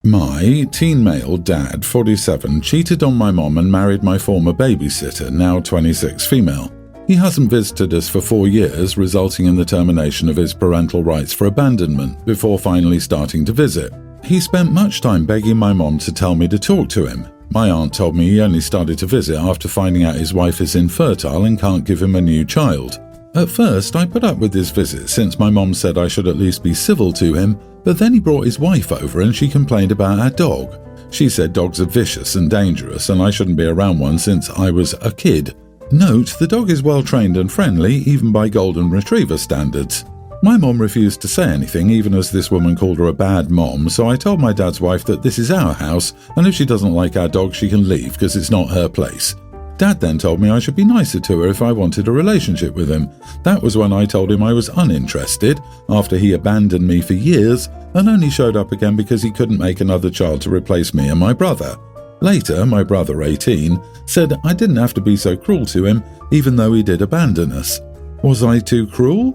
My teen male dad, 47, cheated on my mom and married my former babysitter, now 26 female. He hasn't visited us for 4 years, resulting in the termination of his parental rights for abandonment before finally starting to visit. He spent much time begging my mom to tell me to talk to him. My aunt told me he only started to visit after finding out his wife is infertile and can't give him a new child. At first, I put up with his visit since my mom said I should at least be civil to him, but then he brought his wife over and she complained about our dog. She said dogs are vicious and dangerous and I shouldn't be around one since I was a kid. Note, the dog is well trained and friendly, even by golden retriever standards. My mom refused to say anything, even as this woman called her a bad mom, so I told my dad's wife that this is our house and if she doesn't like our dog she can leave because it's not her place. Dad then told me I should be nicer to her if I wanted a relationship with him. That was when I told him I was uninterested, after he abandoned me for years and only showed up again because he couldn't make another child to replace me and my brother. Later, my brother, 18, said I didn't have to be so cruel to him, even though he did abandon us. Was I too cruel?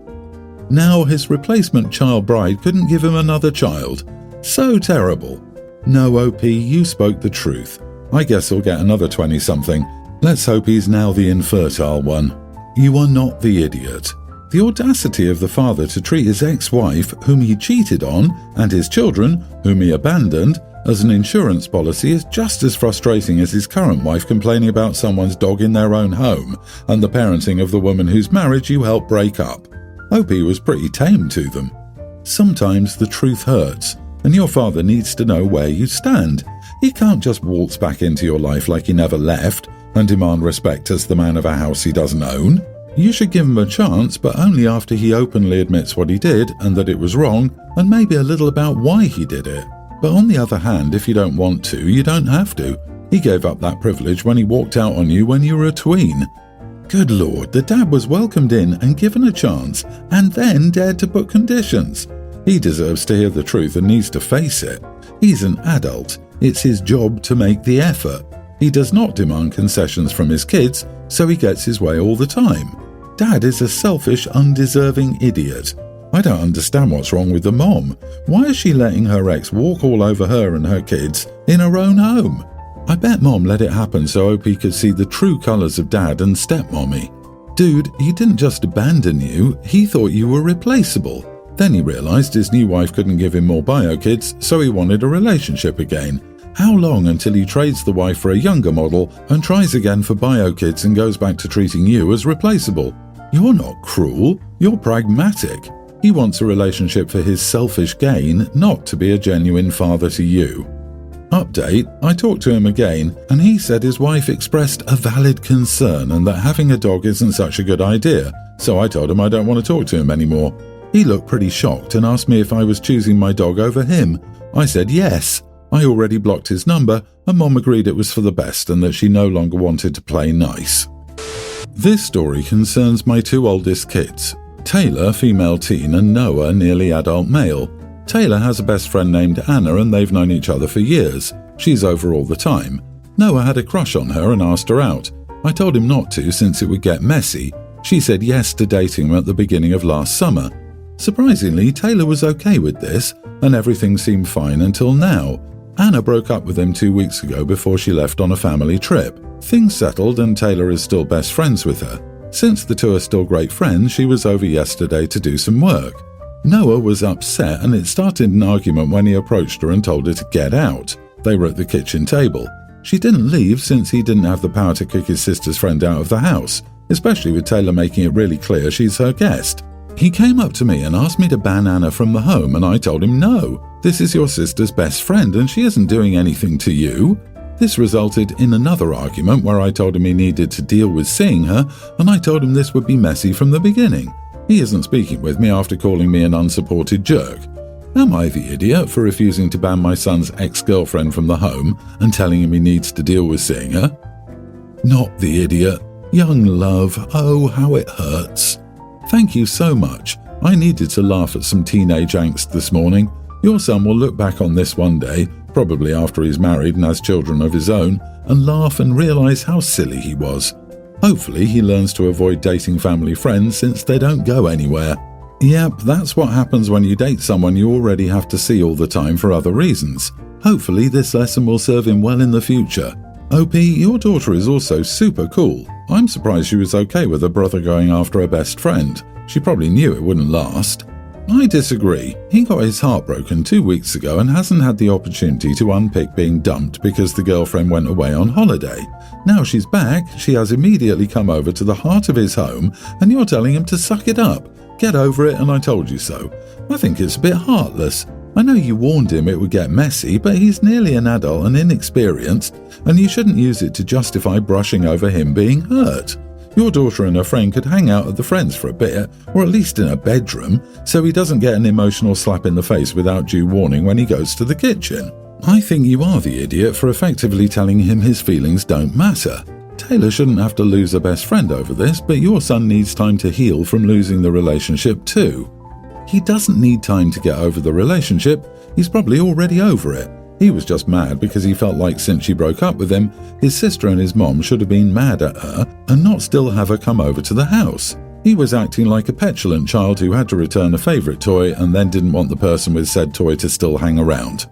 Now his replacement child bride couldn't give him another child. So terrible. No, OP, you spoke the truth. I guess he'll get another 20-something. Let's hope he's now the infertile one. You are not the idiot. The audacity of the father to treat his ex-wife, whom he cheated on, and his children, whom he abandoned, as an insurance policy is just as frustrating as his current wife complaining about someone's dog in their own home and the parenting of the woman whose marriage you helped break up. OP was pretty tame to them. Sometimes the truth hurts, and your father needs to know where you stand. He can't just waltz back into your life like he never left and demand respect as the man of a house he doesn't own. You should give him a chance, but only after he openly admits what he did and that it was wrong, and maybe a little about why he did it. But on the other hand, if you don't want to, you don't have to. He gave up that privilege when he walked out on you when you were a tween. Good Lord, the dad was welcomed in and given a chance, and then dared to put conditions. He deserves to hear the truth and needs to face it. He's an adult. It's his job to make the effort. He does not demand concessions from his kids, so he gets his way all the time. Dad is a selfish, undeserving idiot. I don't understand what's wrong with the mom. Why is she letting her ex walk all over her and her kids in her own home? I bet mom let it happen so OP could see the true colours of dad and stepmommy. Dude, he didn't just abandon you, he thought you were replaceable. Then he realised his new wife couldn't give him more bio kids, so he wanted a relationship again. How long until he trades the wife for a younger model and tries again for bio kids and goes back to treating you as replaceable? You're not cruel, you're pragmatic. He wants a relationship for his selfish gain, not to be a genuine father to you. Update, I talked to him again and he said his wife expressed a valid concern and that having a dog isn't such a good idea, so I told him I don't want to talk to him anymore. He looked pretty shocked and asked me if I was choosing my dog over him. I said yes. I already blocked his number and Mom agreed it was for the best and that she no longer wanted to play nice. This story concerns my 2 oldest kids, Taylor, female teen, and Noah, nearly adult male. Taylor has a best friend named Anna and they've known each other for years. She's over all the time. Noah had a crush on her and asked her out. I told him not to since it would get messy. She said yes to dating him at the beginning of last summer. Surprisingly, Taylor was okay with this and everything seemed fine until now. Anna broke up with him 2 weeks ago before she left on a family trip. Things settled and Taylor is still best friends with her. Since the two are still great friends, she was over yesterday to do some work. Noah was upset and it started an argument when he approached her and told her to get out. They were at the kitchen table. She didn't leave since he didn't have the power to kick his sister's friend out of the house, especially with Taylor making it really clear she's her guest. He came up to me and asked me to ban Anna from the home and I told him no. This is your sister's best friend and she isn't doing anything to you. This resulted in another argument where I told him he needed to deal with seeing her and I told him this would be messy from the beginning. He isn't speaking with me after calling me an unsupported jerk. Am I the idiot for refusing to ban my son's ex-girlfriend from the home and telling him he needs to deal with seeing her? Not the idiot. Young love, oh how it hurts. Thank you so much. I needed to laugh at some teenage angst this morning. Your son will look back on this one day, probably after he's married and has children of his own, and laugh and realise how silly he was. Hopefully he learns to avoid dating family friends since they don't go anywhere. Yep, that's what happens when you date someone you already have to see all the time for other reasons. Hopefully this lesson will serve him well in the future. OP, your daughter is also super cool. I'm surprised she was okay with her brother going after her best friend. She probably knew it wouldn't last. I disagree. He got his heart broken 2 weeks ago and hasn't had the opportunity to unpick being dumped because the girlfriend went away on holiday. Now she's back, she has immediately come over to the heart of his home, and you're telling him to suck it up. Get over it, and I told you so. I think it's a bit heartless. I know you warned him it would get messy, but he's nearly an adult and inexperienced, and you shouldn't use it to justify brushing over him being hurt. Your daughter and her friend could hang out at the friends for a bit, or at least in a bedroom, so he doesn't get an emotional slap in the face without due warning when he goes to the kitchen. I think you are the idiot for effectively telling him his feelings don't matter. Taylor shouldn't have to lose her best friend over this, but your son needs time to heal from losing the relationship too. He doesn't need time to get over the relationship, he's probably already over it. He was just mad because he felt like since she broke up with him, his sister and his mom should have been mad at her and not still have her come over to the house. He was acting like a petulant child who had to return a favourite toy and then didn't want the person with said toy to still hang around.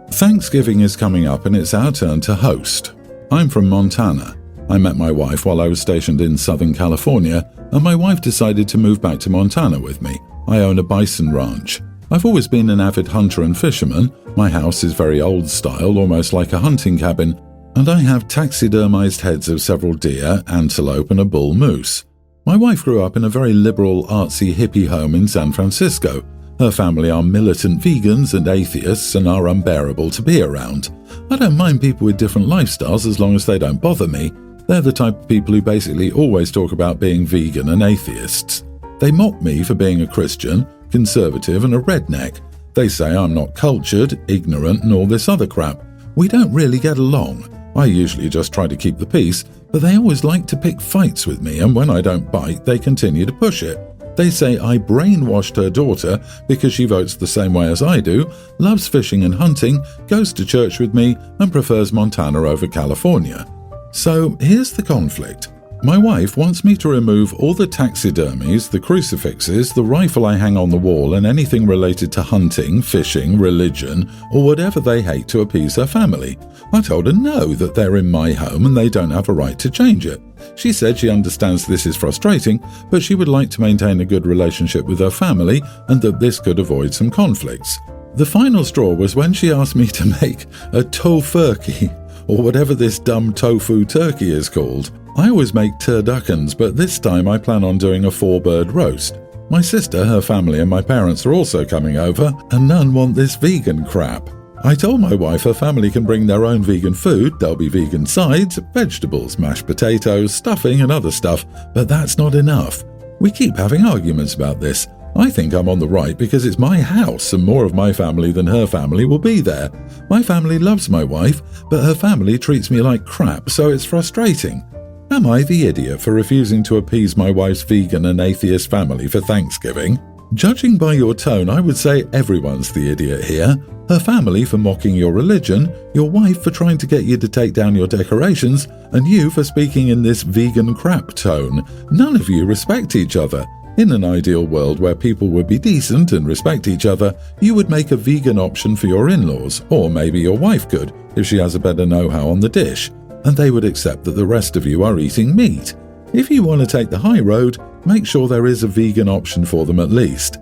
Thanksgiving is coming up and it's our turn to host. I'm from Montana. I met my wife while I was stationed in Southern California, and my wife decided to move back to Montana with me. I own a bison ranch. I've always been an avid hunter and fisherman. My house is very old style, almost like a hunting cabin, and I have taxidermized heads of several deer, antelope, and a bull moose. My wife grew up in a very liberal, artsy hippie home in San Francisco. Her family are militant vegans and atheists and are unbearable to be around. I don't mind people with different lifestyles as long as they don't bother me. They're the type of people who basically always talk about being vegan and atheists. They mock me for being a Christian, conservative, and a redneck. They say I'm not cultured, ignorant, and all this other crap. We don't really get along. I usually just try to keep the peace, but they always like to pick fights with me, and when I don't bite, they continue to push it. They say I brainwashed her daughter because she votes the same way as I do, loves fishing and hunting, goes to church with me, and prefers Montana over California. So here's the conflict. My wife wants me to remove all the taxidermies, the crucifixes, the rifle I hang on the wall, and anything related to hunting, fishing, religion, or whatever they hate to appease her family. I told her no, that they're in my home and they don't have a right to change it. She said she understands this is frustrating, but she would like to maintain a good relationship with her family and that this could avoid some conflicts. The final straw was when she asked me to make a tofurkey, or whatever this dumb tofu turkey is called. I always make turduckens, but this time I plan on doing a 4-bird roast. My sister, her family, and my parents are also coming over, and none want this vegan crap. I told my wife her family can bring their own vegan food, there'll be vegan sides, vegetables, mashed potatoes, stuffing, and other stuff, but that's not enough. We keep having arguments about this. I think I'm on the right because it's my house and more of my family than her family will be there. My family loves my wife, but her family treats me like crap, so it's frustrating. Am I the idiot for refusing to appease my wife's vegan and atheist family for Thanksgiving? Judging by your tone, I would say everyone's the idiot here. Her family for mocking your religion, your wife for trying to get you to take down your decorations, and you for speaking in this vegan crap tone. None of you respect each other. In an ideal world where people would be decent and respect each other, you would make a vegan option for your in-laws, or maybe your wife could, if she has a better know-how on the dish, and they would accept that the rest of you are eating meat. If you want to take the high road, make sure there is a vegan option for them at least.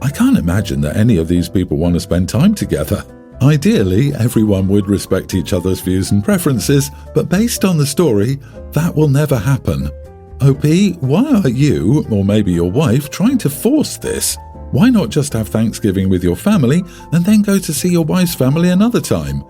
I can't imagine that any of these people want to spend time together. Ideally, everyone would respect each other's views and preferences, but based on the story, that will never happen. OP, why are you, or maybe your wife, trying to force this? Why not just have Thanksgiving with your family and then go to see your wife's family another time?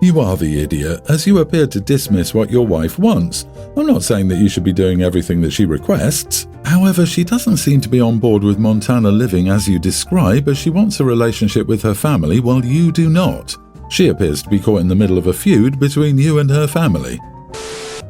You are the idiot, as you appear to dismiss what your wife wants. I'm not saying that you should be doing everything that she requests. However, she doesn't seem to be on board with Montana living as you describe, as she wants a relationship with her family while you do not. She appears to be caught in the middle of a feud between you and her family.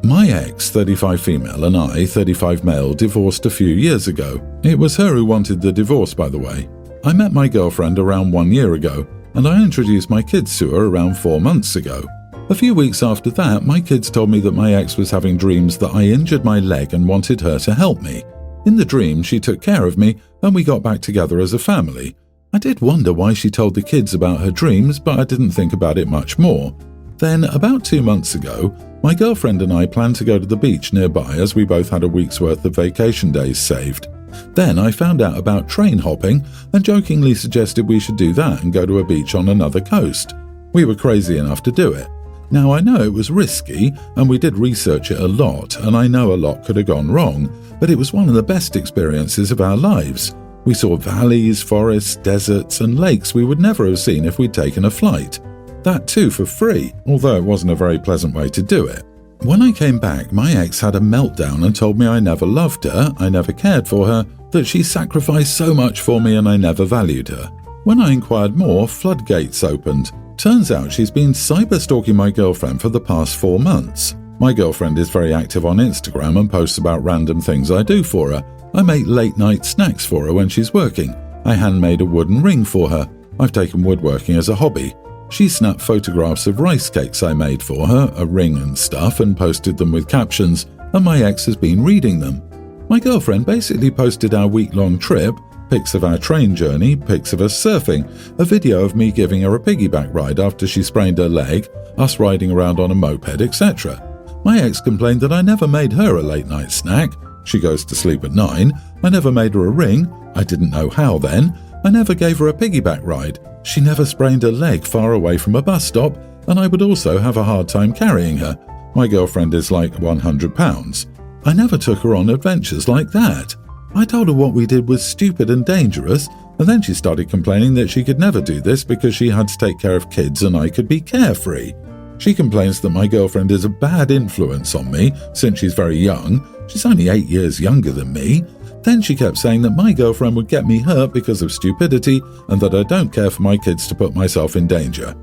My ex, 35 female, and I, 35 male, divorced a few years ago. It was her who wanted the divorce, by the way. I met my girlfriend around 1 year ago, and I introduced my kids to her around 4 months ago. A few weeks after that, my kids told me that my ex was having dreams that I injured my leg and wanted her to help me. In the dream, she took care of me, and we got back together as a family. I did wonder why she told the kids about her dreams, but I didn't think about it much more. Then, about 2 months ago, my girlfriend and I planned to go to the beach nearby as we both had a week's worth of vacation days saved. Then I found out about train hopping and jokingly suggested we should do that and go to a beach on another coast. We were crazy enough to do it. Now I know it was risky and we did research it a lot, and I know a lot could have gone wrong, but it was one of the best experiences of our lives. We saw valleys, forests, deserts and lakes we would never have seen if we'd taken a flight. That too for free, although it wasn't a very pleasant way to do it. When I came back, my ex had a meltdown and told me I never loved her, I never cared for her, that she sacrificed so much for me and I never valued her. When I inquired more, floodgates opened. Turns out she's been cyber-stalking my girlfriend for the past 4 months. My girlfriend is very active on Instagram and posts about random things I do for her. I make late-night snacks for her when she's working. I handmade a wooden ring for her. I've taken woodworking as a hobby. She snapped photographs of rice cakes I made for her, a ring and stuff, and posted them with captions, and my ex has been reading them. My girlfriend basically posted our week-long trip, pics of our train journey, pics of us surfing, a video of me giving her a piggyback ride after she sprained her leg, us riding around on a moped, etc. My ex complained that I never made her a late-night snack. She goes to sleep at 9. I never made her a ring. I didn't know how then. I never gave her a piggyback ride. She never sprained her leg far away from a bus stop, and I would also have a hard time carrying her. My girlfriend is like 100 pounds. I never took her on adventures like that. I told her what we did was stupid and dangerous, and then she started complaining that she could never do this because she had to take care of kids and I could be carefree. She complains that my girlfriend is a bad influence on me since she's very young. She's only 8 years younger than me. Then she kept saying that my girlfriend would get me hurt because of stupidity and that I don't care for my kids to put myself in danger.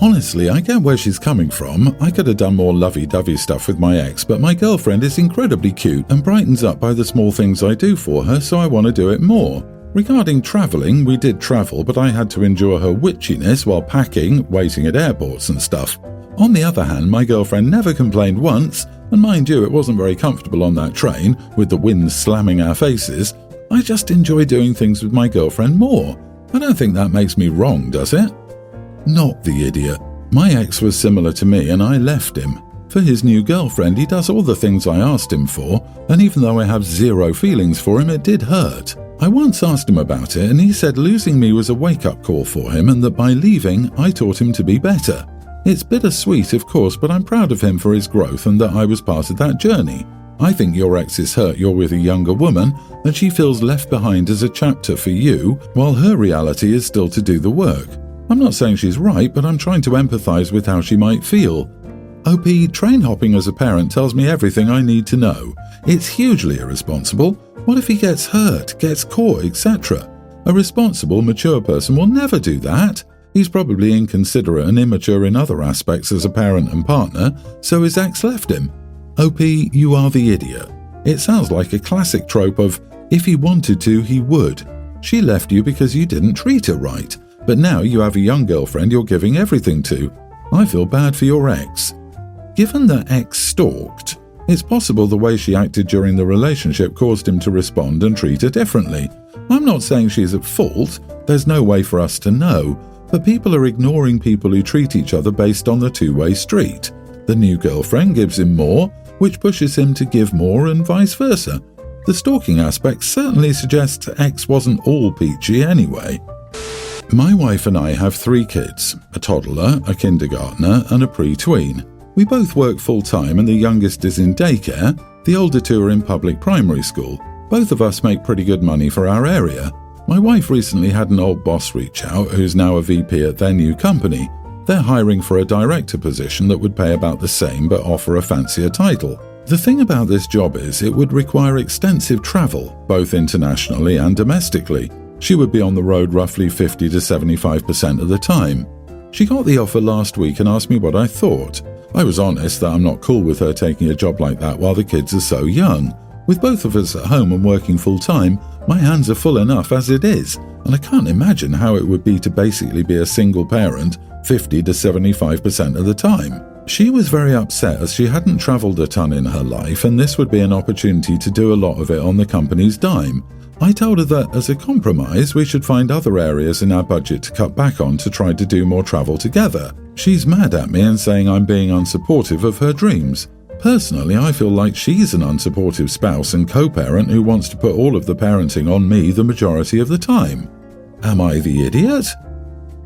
Honestly, I get where she's coming from. I could have done more lovey-dovey stuff with my ex, but my girlfriend is incredibly cute and brightens up by the small things I do for her, so I want to do it more. Regarding travelling, we did travel, but I had to endure her witchiness while packing, waiting at airports and stuff. On the other hand, my girlfriend never complained once, and mind you, it wasn't very comfortable on that train, with the wind slamming our faces. I just enjoy doing things with my girlfriend more. I don't think that makes me wrong, does it? Not the idiot. My ex was similar to me and I left him. For his new girlfriend, he does all the things I asked him for, and even though I have zero feelings for him, it did hurt. I once asked him about it and he said losing me was a wake-up call for him and that by leaving, I taught him to be better. It's bittersweet, of course, but I'm proud of him for his growth and that I was part of that journey. I think your ex is hurt you're with a younger woman and she feels left behind as a chapter for you, while her reality is still to do the work. I'm not saying she's right, but I'm trying to empathise with how she might feel. OP, train hopping as a parent tells me everything I need to know. It's hugely irresponsible. What if he gets hurt, gets caught, etc.? A responsible, mature person will never do that. He's probably inconsiderate and immature in other aspects as a parent and partner, so his ex left him. OP, you are the idiot. It sounds like a classic trope of, if he wanted to, he would. She left you because you didn't treat her right, but now you have a young girlfriend you're giving everything to. I feel bad for your ex. Given that ex stalked, it's possible the way she acted during the relationship caused him to respond and treat her differently. I'm not saying she's at fault, there's no way for us to know, but people are ignoring people who treat each other based on the two-way street. The new girlfriend gives him more, which pushes him to give more and vice versa. The stalking aspect certainly suggests X wasn't all peachy anyway. My wife and I have 3 kids, a toddler, a kindergartner and a pre-tween. We both work full-time and the youngest is in daycare, the older 2 are in public primary school. Both of us make pretty good money for our area. My wife recently had an old boss reach out who's now a VP at their new company. They're hiring for a director position that would pay about the same but offer a fancier title. The thing about this job is it would require extensive travel, both internationally and domestically. She would be on the road roughly 50 to 75% of the time. She got the offer last week and asked me what I thought. I was honest that I'm not cool with her taking a job like that while the kids are so young. With both of us at home and working full-time, my hands are full enough as it is, and I can't imagine how it would be to basically be a single parent 50 to 75% of the time. She was very upset as she hadn't travelled a ton in her life and this would be an opportunity to do a lot of it on the company's dime. I told her that as a compromise we should find other areas in our budget to cut back on to try to do more travel together. She's mad at me and saying I'm being unsupportive of her dreams. Personally, I feel like she's an unsupportive spouse and co-parent who wants to put all of the parenting on me the majority of the time. Am I the idiot?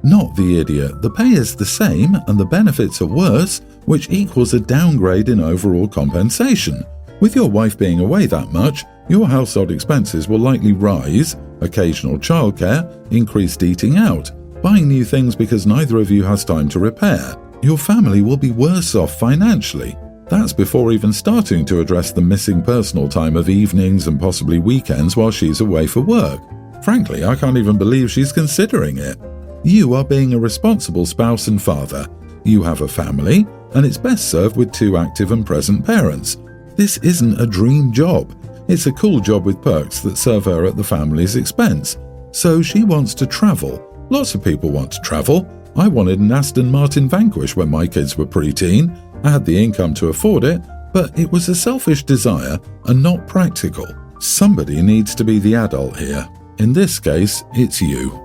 Not the idiot. The pay is the same and the benefits are worse, which equals a downgrade in overall compensation. With your wife being away that much, your household expenses will likely rise, occasional childcare, increased eating out, buying new things because neither of you has time to repair. Your family will be worse off financially. That's before even starting to address the missing personal time of evenings and possibly weekends while she's away for work. Frankly, I can't even believe she's considering it. You are being a responsible spouse and father. You have a family, and it's best served with 2 active and present parents. This isn't a dream job. It's a cool job with perks that serve her at the family's expense. So she wants to travel. Lots of people want to travel. I wanted an Aston Martin Vanquish when my kids were preteen. I had the income to afford it, but it was a selfish desire and not practical. Somebody needs to be the adult here. In this case, it's you.